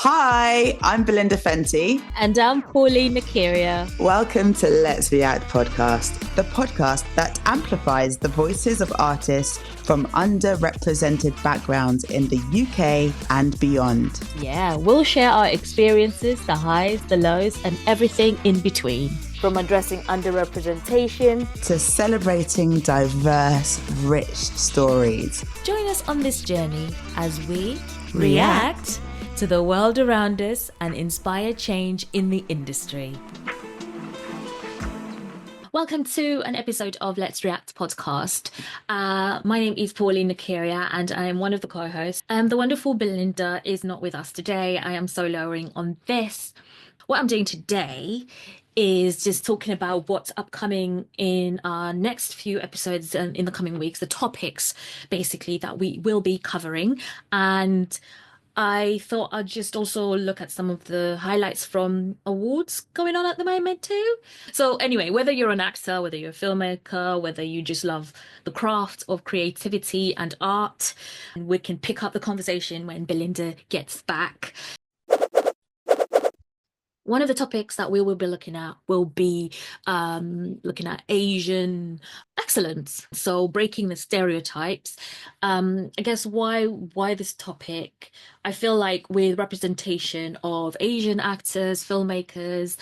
Hi, I'm Belinda Fenty. And I'm Pauline Nakiria. Welcome to Let's React podcast, the podcast that amplifies the voices of artists from underrepresented backgrounds in the UK and beyond. Yeah, we'll share our experiences, the highs, the lows, and everything in between. From addressing underrepresentation to celebrating diverse, rich stories. Join us on this journey as we react to the world around us and inspire change in the industry. Welcome to an episode of Let's React podcast. My name is Pauline Nakiria and I am one of the co-hosts. The wonderful Belinda is not with us today. I am soloing on this. What I'm doing today is just talking about what's upcoming in our next few episodes and in the coming weeks, the topics basically that we will be covering. And I thought I'd just also look at some of the highlights from awards going on at the moment too. So anyway, whether you're an actor, whether you're a filmmaker, whether you just love the craft of creativity and art, we can pick up the conversation when Belinda gets back. One of the topics that we will be looking at will be looking at Asian excellence. So breaking the stereotypes. I guess why this topic? I feel like with representation of Asian actors, filmmakers,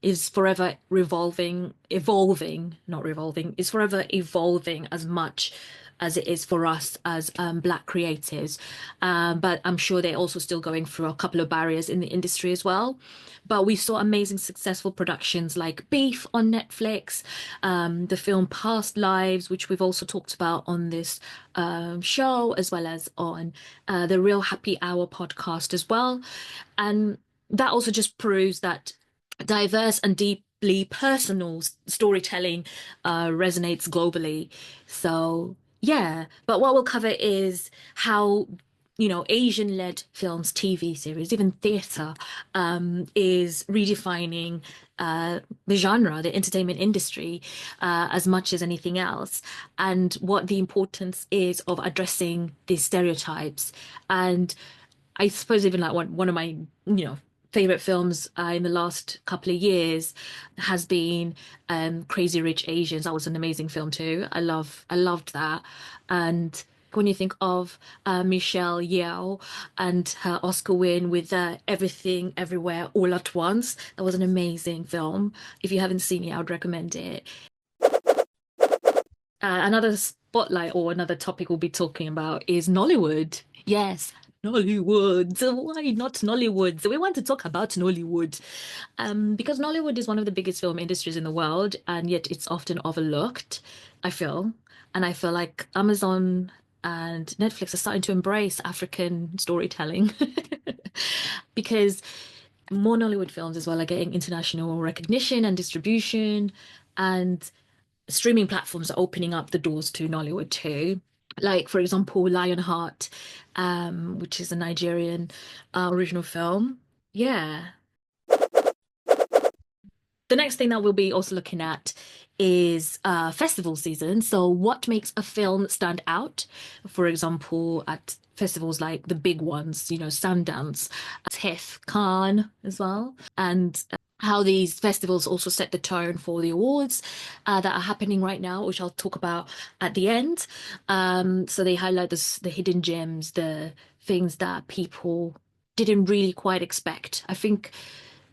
is forever is forever evolving as much as it is for us as Black creatives. But I'm sure they're also still going through a couple of barriers in the industry as well. But we saw amazing successful productions like Beef on Netflix, the film Past Lives, which we've also talked about on this show, as well as on the Real Happy Hour podcast as well. And that also just proves that diverse and deeply personal storytelling resonates globally. So yeah, but what we'll cover is how, Asian-led films, TV series, even theatre, is redefining the genre, the entertainment industry, as much as anything else, and what the importance is of addressing these stereotypes. And I suppose even like one of my, favorite films in the last couple of years has been Crazy Rich Asians. That was an amazing film too. I loved that. And when you think of Michelle Yeoh and her Oscar win with Everything Everywhere All at Once, that was an amazing film. If you haven't seen it, I would recommend it. Another spotlight or another topic we'll be talking about is Nollywood. Yes, Nollywood. So why not Nollywood? So we want to talk about Nollywood, because Nollywood is one of the biggest film industries in the world, and yet it's often overlooked, I feel. And I feel like Amazon and Netflix are starting to embrace African storytelling because more Nollywood films as well are getting international recognition and distribution, and streaming platforms are opening up the doors to Nollywood too. Like, for example, Lionheart, which is a Nigerian original film. Yeah. The next thing that we'll be also looking at is festival season. So what makes a film stand out? For example, at festivals like the big ones, Sundance, TIFF, Cannes as well. And how these festivals also set the tone for the awards that are happening right now, which I'll talk about at the end. So they highlight the hidden gems, the things that people didn't really quite expect. I think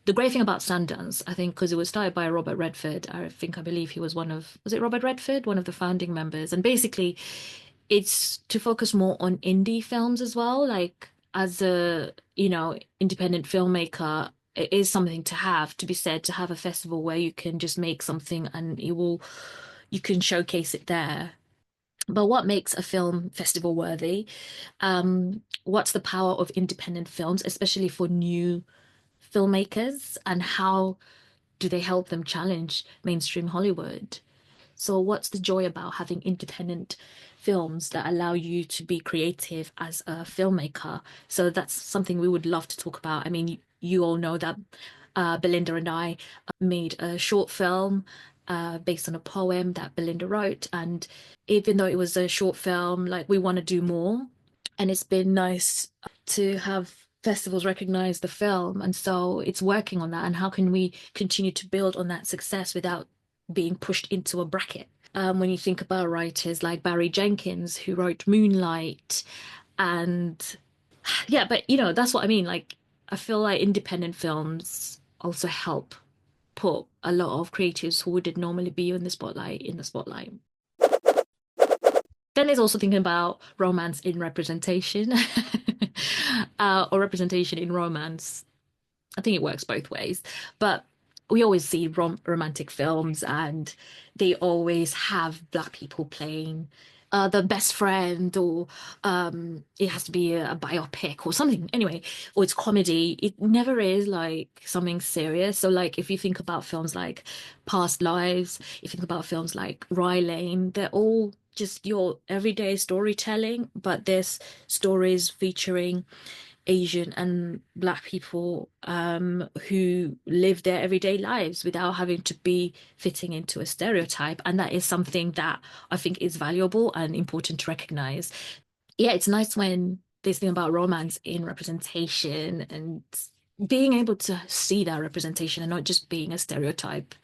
the great thing about Sundance, I think, because it was started by Robert Redford, I believe he was was it Robert Redford? One of the founding members. And basically, it's to focus more on indie films as well. Like, as a, independent filmmaker, it is something to be said, to have a festival where you can just make something and you can showcase it there. But what makes a film festival worthy? What's the power of independent films, especially for new filmmakers, and how do they help them challenge mainstream Hollywood? So what's the joy about having independent films that allow you to be creative as a filmmaker? So that's something we would love to talk about. I mean, you all know that Belinda and I made a short film based on a poem that Belinda wrote. And even though it was a short film, like, we want to do more. And it's been nice to have festivals recognize the film, and so it's working on that. And how can we continue to build on that success without being pushed into a bracket? When you think about writers like Barry Jenkins, who wrote Moonlight, and yeah, but that's what I mean. Like, I feel like independent films also help put a lot of creatives who wouldn't normally be in the spotlight. Then there's also thinking about romance in representation, or representation in romance. I think it works both ways, but we always see romantic films, and they always have Black people playing the best friend, or it has to be a biopic or something. Anyway, or it's comedy. It never is like something serious. So, like, if you think about films like Past Lives, if you think about films like Rye Lane, they're all just your everyday storytelling, but there's stories featuring Asian and Black people who live their everyday lives without having to be fitting into a stereotype. And that is something that I think is valuable and important to recognize. Yeah, it's nice when there's thing about romance in representation, and being able to see that representation and not just being a stereotype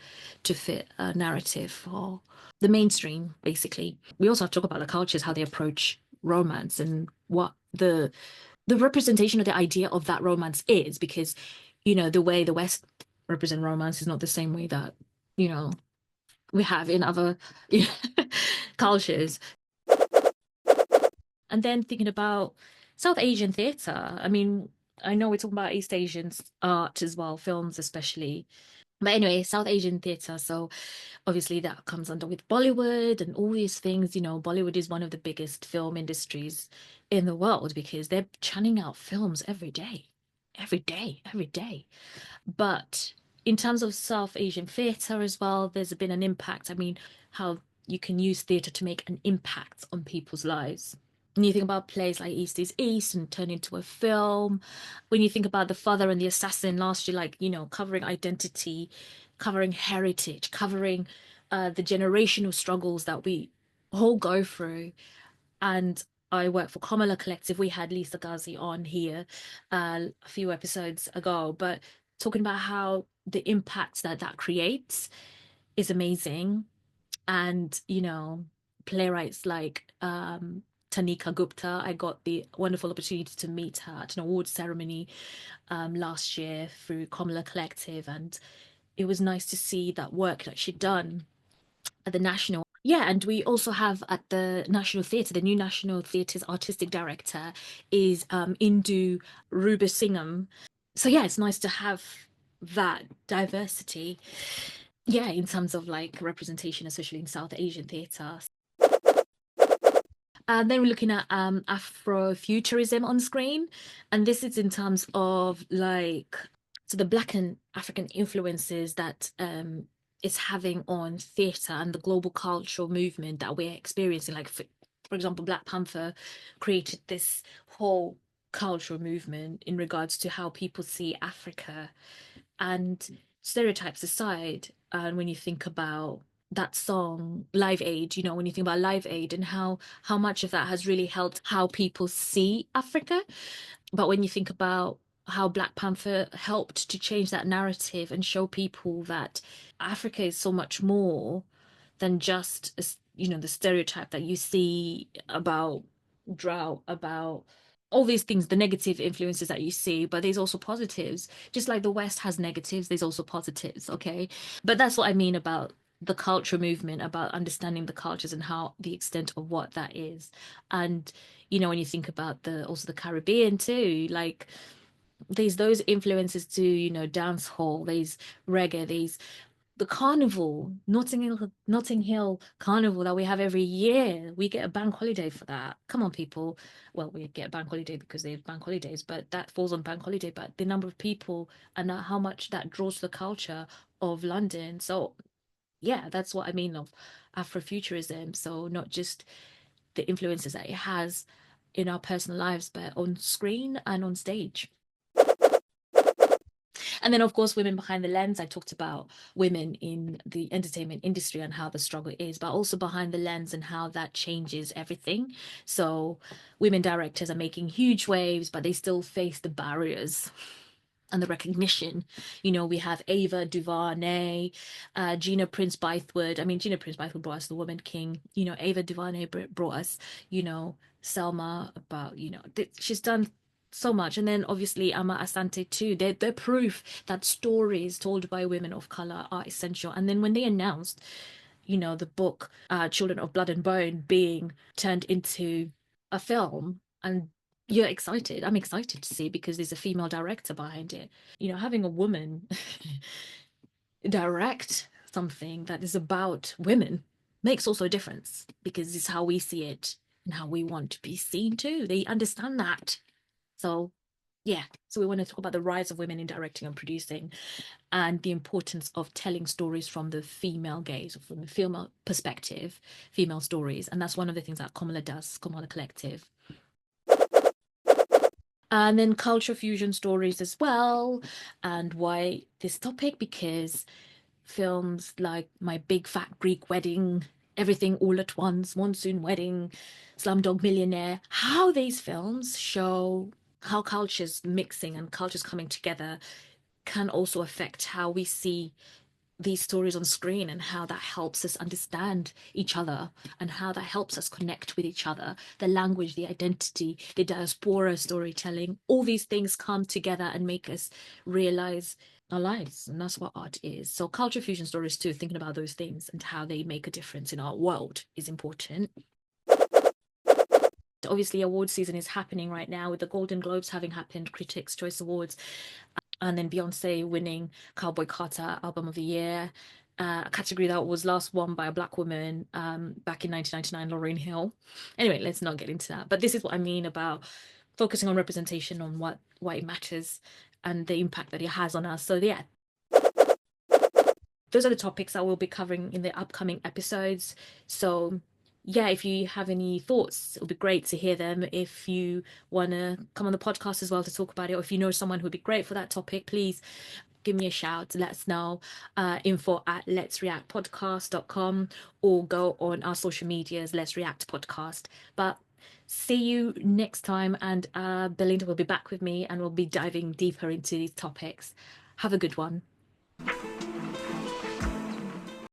to fit a narrative or the mainstream, basically. We also have to talk about the cultures, how they approach romance, and what the representation of the idea of that romance is, because the way the West represent romance is not the same way that you know we have in other cultures. And then thinking about South Asian theatre, I mean, I know we're talking about East Asian art as well, films especially, but anyway, South Asian theatre. So obviously that comes under with Bollywood and all these things. Bollywood is one of the biggest film industries in the world because they're churning out films every day, every day, every day. But in terms of South Asian theatre as well, there's been an impact. I mean, how you can use theatre to make an impact on people's lives. When you think about plays like East is East and turn into a film, when you think about The Father and the Assassin last year, like, covering identity, covering heritage, covering the generational struggles that we all go through. And I work for Kamala Collective. We had Lisa Ghazi on here a few episodes ago, but talking about how the impact that that creates is amazing. And, playwrights like Tanika Gupta, I got the wonderful opportunity to meet her at an awards ceremony last year through Kamala Collective. And it was nice to see that work that she'd done at the National. Yeah, and we also have at the National Theatre, the new National Theatre's artistic director is Indu Rubasingham. So yeah, it's nice to have that diversity. Yeah, in terms of like representation, especially in South Asian theatre. And then we're looking at Afrofuturism on screen. And this is in terms of like, so the Black and African influences that it's having on theatre and the global cultural movement that we're experiencing. Like, for example, Black Panther created this whole cultural movement in regards to how people see Africa. And stereotypes aside, and when you think about that song Live Aid, when you think about Live Aid and how much of that has really helped how people see Africa. But when you think about how Black Panther helped to change that narrative and show people that Africa is so much more than just the stereotype that you see about drought, about all these things, the negative influences that you see, but there's also positives. Just like the West has negatives, there's also positives, okay? But that's what I mean about the culture movement, about understanding the cultures and how the extent of what that is. And when you think about the Caribbean too, like there's those influences to, dance hall, there's reggae, there's the carnival, Notting Hill Carnival that we have every year. We get a bank holiday for that. Come on, people. Well, we get a bank holiday because there's bank holidays, but that falls on bank holiday. But the number of people and how much that draws to the culture of London. So yeah, that's what I mean of Afrofuturism. So not just the influences that it has in our personal lives, but on screen and on stage. And then, of course, women behind the lens. I talked about women in the entertainment industry and how the struggle is, but also behind the lens and how that changes everything. So, women directors are making huge waves, but they still face the barriers and the recognition. We have Ava DuVernay, Gina Prince Bythewood. I mean, Gina Prince Bythewood brought us The Woman King. Ava DuVernay brought us, Selma. About, she's done so much. And then obviously Ama Asante too. They're proof that stories told by women of color are essential. And then when they announced, the book Children of Blood and Bone being turned into a film, and you're excited. I'm excited to see because there's a female director behind it. Having a woman direct something that is about women makes also a difference because it's how we see it and how we want to be seen too. They understand that. So, yeah. So we want to talk about the rise of women in directing and producing and the importance of telling stories from the female gaze, or from the female perspective, female stories. And that's one of the things that Kamala does, Kamala Collective. And then culture fusion stories as well. And why this topic? Because films like My Big Fat Greek Wedding, Everything All at Once, Monsoon Wedding, Slumdog Millionaire, how these films show how cultures mixing and cultures coming together can also affect how we see these stories on screen, and how that helps us understand each other and how that helps us connect with each other. The language, the identity, the diaspora storytelling, all these things come together and make us realize our lives. And that's what art is. So culture fusion stories too, thinking about those things and how they make a difference in our world, is important. Obviously, award season is happening right now, with the Golden Globes having happened, Critics' Choice Awards, and then Beyonce winning Cowboy Carter Album of the Year, a category that was last won by a Black woman back in 1999, Lauryn Hill. Anyway, let's not get into that. But this is what I mean about focusing on representation, on why it matters and the impact that it has on us. So yeah, those are the topics that we'll be covering in the upcoming episodes. So yeah, if you have any thoughts, it'll be great to hear them. If you want to come on the podcast as well to talk about it, or if you know someone who'd be great for that topic, please give me a shout. Let us know. info@letsreactpodcast.com, or go on our social medias, Let's React Podcast. But see you next time, and Belinda will be back with me and we'll be diving deeper into these topics. Have a good one.